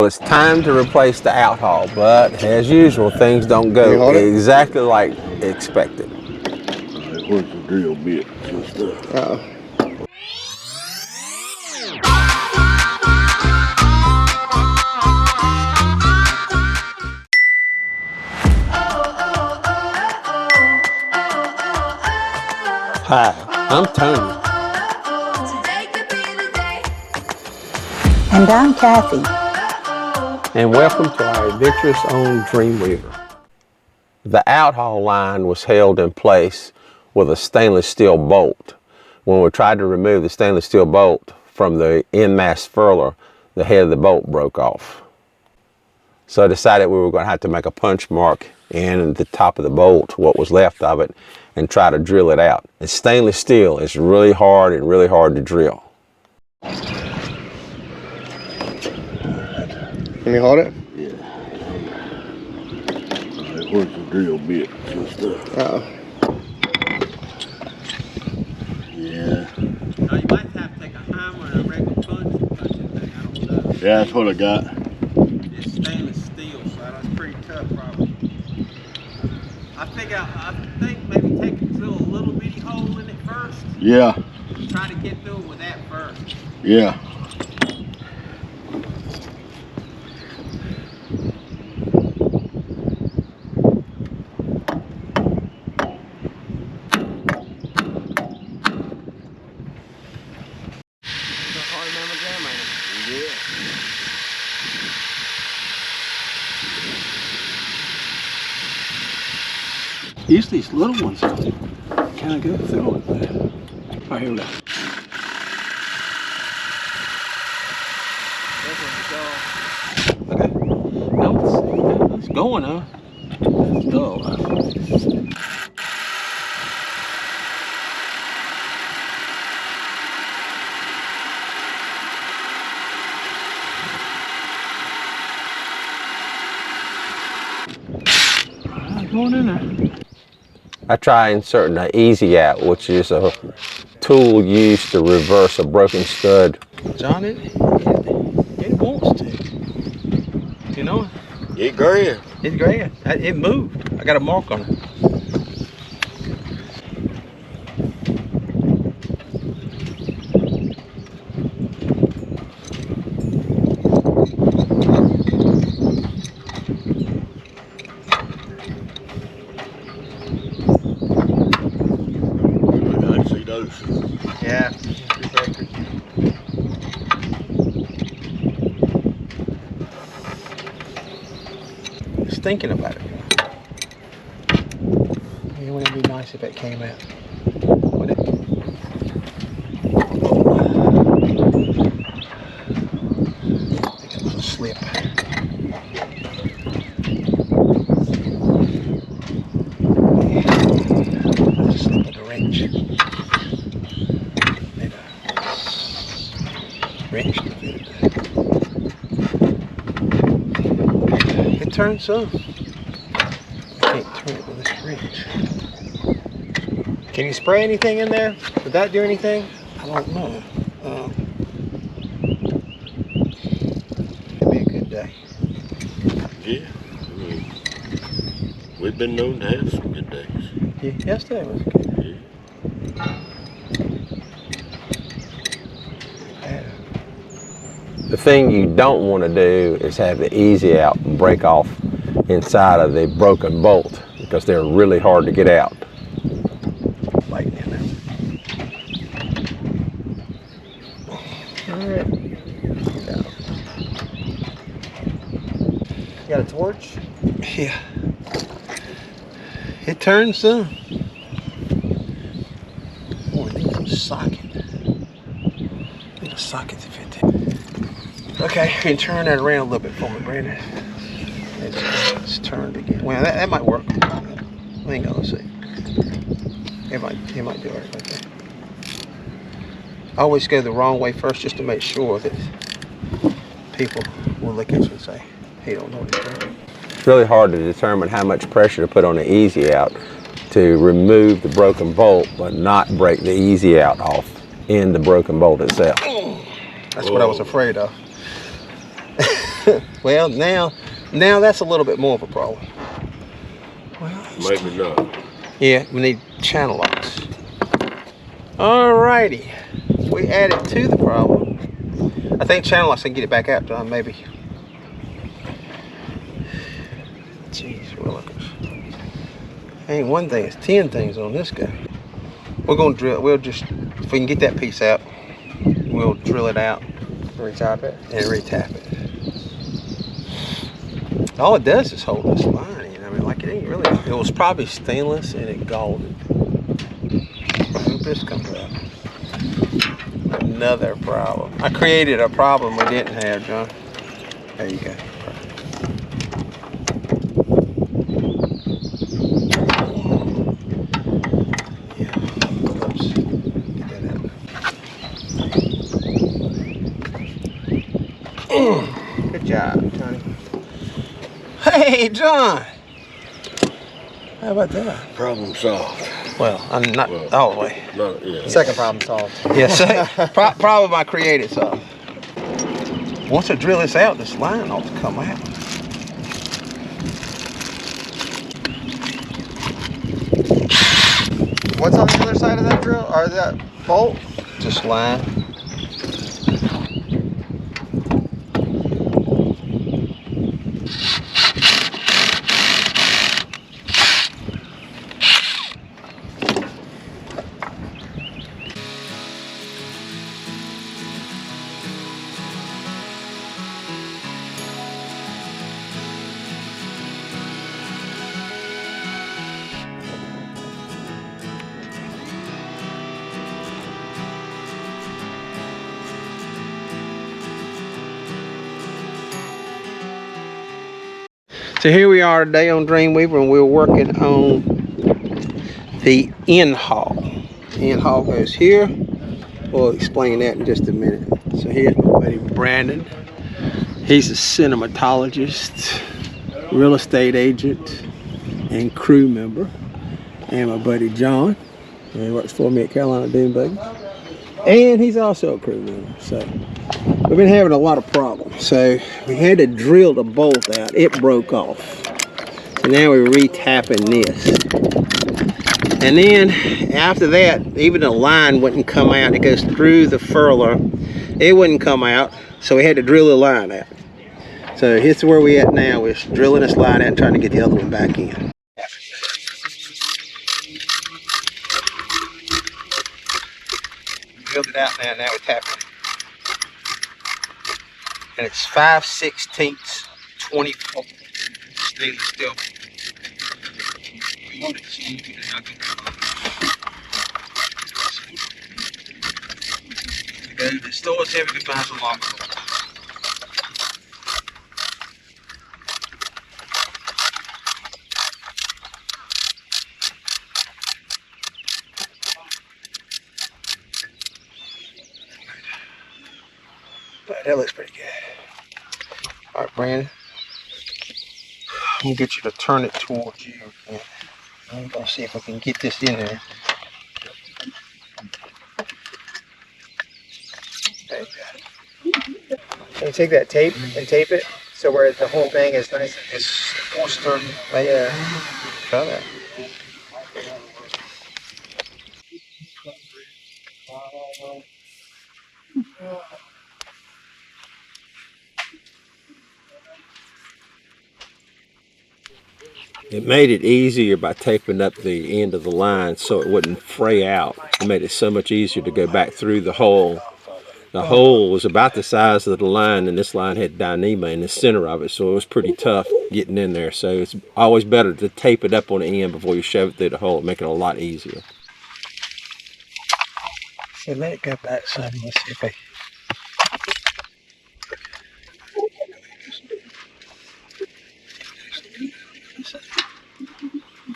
It's time to replace the Outhaul, but as usual, things don't go exactly like expected. Where's the drill bit and stuff? Hi, I'm Tony. And I'm Kathy. And welcome to our adventurous own Dreamweaver. The Outhaul line was held in place with a stainless steel bolt. When we tried to remove the stainless steel bolt from the end mast furler, the head of the bolt broke off. So I decided we were going to have to make a punch mark in the top of the bolt, what was left of it, and try to drill it out. It's stainless steel. It's really hard to drill. Can you hold it? Yeah. Where's the drill bit and stuff? Yeah. Now you might have to take a hammer and a regular punch thing. I don't know. Yeah, that's what I got. It's stainless steel, so that's pretty tough probably. I think maybe drill a little bitty hole in it first. Yeah. Try to get through it with that first. Yeah. Usually these little ones kind of go through it. Oh, here we go. Okay. No, it's going, huh? It's dull. Going in there. I try inserting an easy out, which is a tool used to reverse a broken stud. John, it wants to. You know? It grand. It's grand. It moved. I got a mark on it. Yeah. Just thinking about it. It wouldn't be nice if it came out. Would it? I think it was a slip. Just like a wrench. Wrench to fit it. It turns some. I can't turn it with this wrench. Can you spray anything in there? Would that do anything? I don't know. It'd be a good day. Yeah. I mean, we've been known to have some good days. Yeah, yesterday was good. The thing you don't want to do is have the easy out and break off inside of the broken bolt because they're really hard to get out. Lighten in there. Alright. You got a torch? Yeah. It turns some. Oh, I think it's a socket. I think a socket to fit there. Okay, you can turn that around a little bit for me, Brandon. It's turned again. Well, that might work. Hang on, let's see. It might do it right there. I always go the wrong way first just to make sure that people will look at you and say, he don't know what he's doing. It's really hard to determine how much pressure to put on the easy out to remove the broken bolt but not break the easy out off in the broken bolt itself. That's what I was afraid of. Well, now that's a little bit more of a problem. Well, Maybe not. yeah, we need channel locks. Alrighty, we added to the problem. I think channel locks, I can get it back out, John, maybe. Jeez, ain't one thing, it's 10 things on this guy. We're gonna drill, we'll just, if we can get that piece out, we'll drill it out. Retap it. And retap it. All it does is hold this line in. I mean, like, it ain't really, it was probably stainless and it galled. I hope this comes out. Another problem. I created a problem we didn't have, John. There you go. Yeah. Oops. Get that out. Good job, Tony. Hey, John. How about that? Problem solved. Well, I'm not all the way. Not, yeah. Second problem solved. Yes, problem I created, so. Once I drill this out, this line ought to come out. What's on the other side of that drill, or that bolt? Just line. So here we are today on Dreamweaver, and we're working on the end haul. The end haul goes here. We'll explain that in just a minute. So here's my buddy Brandon. He's a cinematologist, real estate agent, and crew member. And my buddy John, he works for me at Catalina Dune Buggy. And he's also a crew member. So we've been having a lot of problems. So we had to drill the bolt out. It broke off. So now we're retapping this. And then after that, even the line wouldn't come out. It goes through the furler. It wouldn't come out. So we had to drill the line out. So here's where we're at now. We're drilling this line out and trying to get the other one back in. Drilled it out now, now we're tapping it. And it's 5/16 24 stainless steel. We want it to see the store's heavy, we find some locks. But that looks pretty good. All right, Brandon. I'm gonna get you to turn it towards you again. I'm gonna see if I can get this in there. There you go. Can you take that tape and tape it so where the whole thing is nice? It's Oyster. Yeah. Try that. It made it easier by taping up the end of the line so it wouldn't fray out. It made it so much easier to go back through the hole. The hole was about the size of the line, and this line had Dyneema in the center of it, so it was pretty tough getting in there. So it's always better to tape it up on the end before you shove it through the hole. Make it a lot easier. So let it go back some. Let's see if I.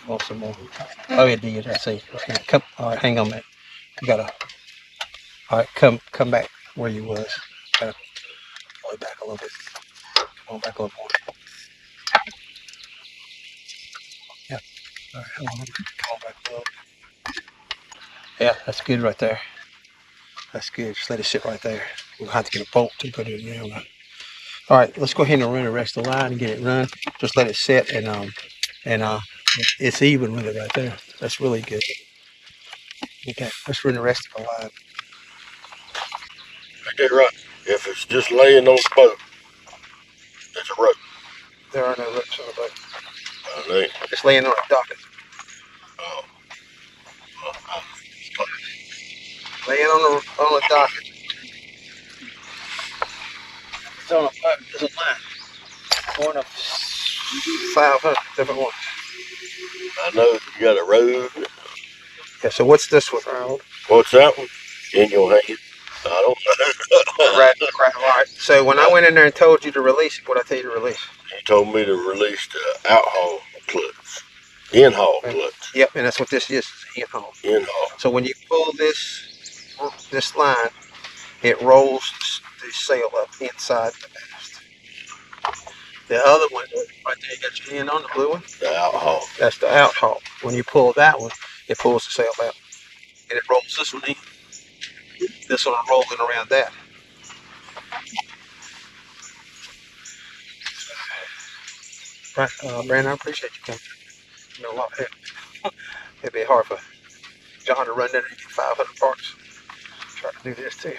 Want some more? Oh, it did. I see. Okay, come. All right, hang on a minute. You gotta. All right, come back where you was. Gotta pull it back a little bit. Come on back a little more. Yeah. All right, hold on. Come on back a little. Yeah, that's good right there. That's good. Just let it sit right there. We'll have to get a bolt to put it in there. All All right, let's go ahead and run the rest of the line and get it run. Just let it sit and it's even with it right there. That's really good. Okay, let's run the rest of the line. Okay, right. If it's just laying on the boat, it's a rope. There are no ropes on the boat. It ain't. It's laying on a docket. Oh. Laying on the docket. It's on a boat. There's a line. One of 500 different ones. I know you got a road. Yeah, so what's this one, Harold? What's that one? In your hand? I don't know. Right. All right. So when I went in there and told you to release it, what I tell you to release? You told me to release the outhaul clutch. In-haul clutch. Yep, and that's what this is, in-haul. In-haul. So when you pull this line, it rolls the sail up inside the mast. The other one, right there, you got your hand on the blue one. The outhaul. That's the outhaul. When you pull that one, it pulls the sail out. And it rolls this one in. This one rolling around that. Right, Brandon, I appreciate you coming. You know, a lot of help. It'd be hard for John to run down there and get 500 parts. Try to do this too.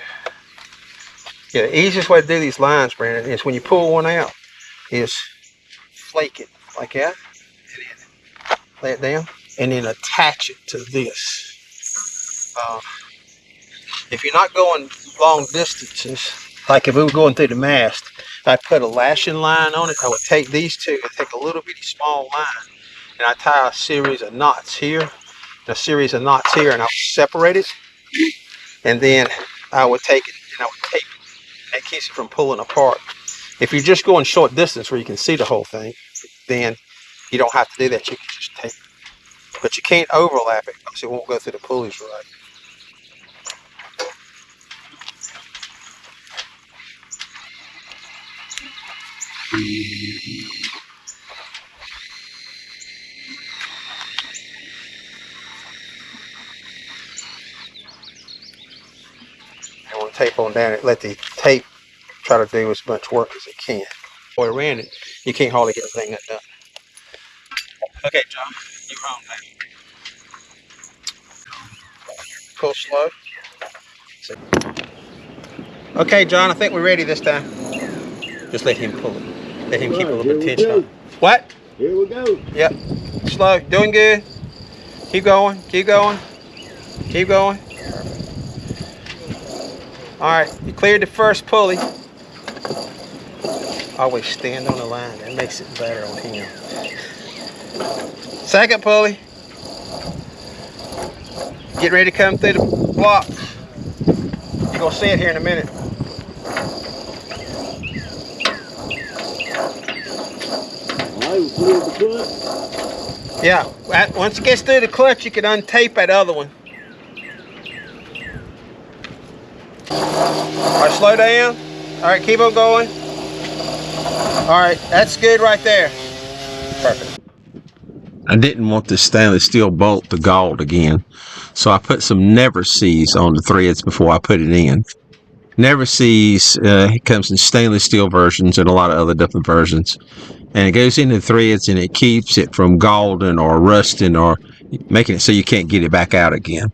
Yeah, the easiest way to do these lines, Brandon, is when you pull one out, is flake it like that, and then lay it down, and then attach it to this. If you're not going long distances, like if we were going through the mast, I put a lashing line on it. I would take these two and take a little bitty small line, and I tie a series of knots here, and a series of knots here, and I would separate it, and then I would take it and I would tape it. That keeps it from pulling apart. If you're just going short distance where you can see the whole thing, then you don't have to do that. You can just tape it. But you can't overlap it because it won't go through the pulleys right. I want to tape on down it. Let the tape try to do as much work as it can. Boy, ran it. You can't hardly get everything done. Okay, John, you're home now. Pull slow. Okay, John, I think we're ready this time. Just let him pull it. Let him keep a little bit of tension on. What? Here we go. Yep. Slow. Doing good. Keep going. Keep going. Keep going. All right. You cleared the first pulley. Always stand on the line. That makes it better on him. Second pulley. Get ready to come through the block. You're going to see it here in a minute. Yeah, once it gets through the clutch, you can untape that other one. All right, slow down. All right, keep on going. All right, that's good right there. Perfect. I didn't want the stainless steel bolt to gall again, so I put some Never Seas on the threads before I put it in. Never Seas it comes in stainless steel versions and a lot of other different versions. And it goes into the threads and it keeps it from galding or rusting or making it so you can't get it back out again.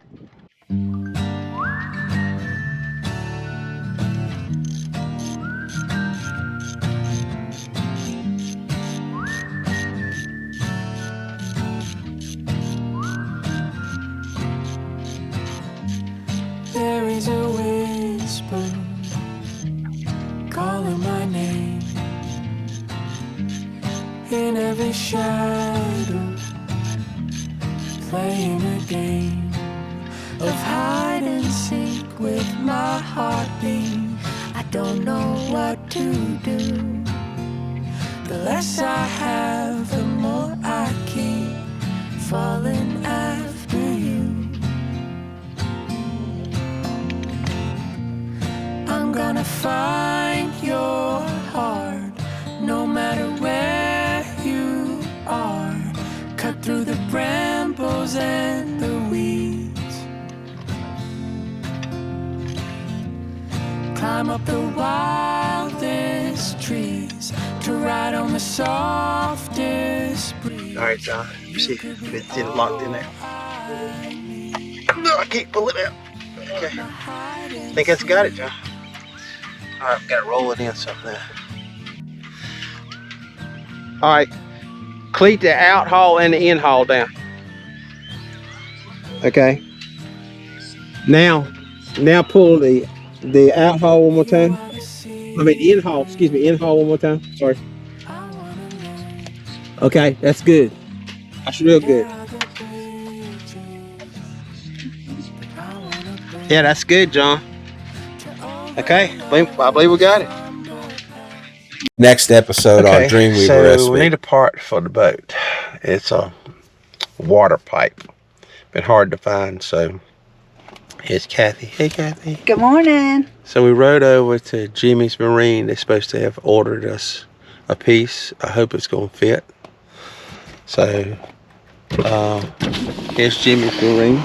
There is a whisper calling my name in every shadow, playing a game of hide and seek with my heartbeat. I don't know what to do. The less I have, the more I keep falling after you. I'm gonna find your heart, no matter where you are. Cut through the brambles and the weeds, climb up the wildest tallest trees, to ride on the softest breeze. All right, John. See if it's locked in there. No, I can't pull it out. Okay. I think that's got it, John. All right, got to roll it in something. All right, cleat the out haul and the in haul down. Okay. Now pull the out haul one more time. I mean in haul. Excuse me, in haul one more time. Sorry. Okay, that's good. That's real good. Yeah, that's good, John. Okay, I believe we got it. Next episode on Dreamweaver so SV. we need a part for the boat. It's a water pipe. Been hard to find, so here's Kathy. Hey, Kathy. Good morning. So we rode over to Jimmy's Marine. They're supposed to have ordered us a piece. I hope it's going to fit. So here's Jimmy's Marine.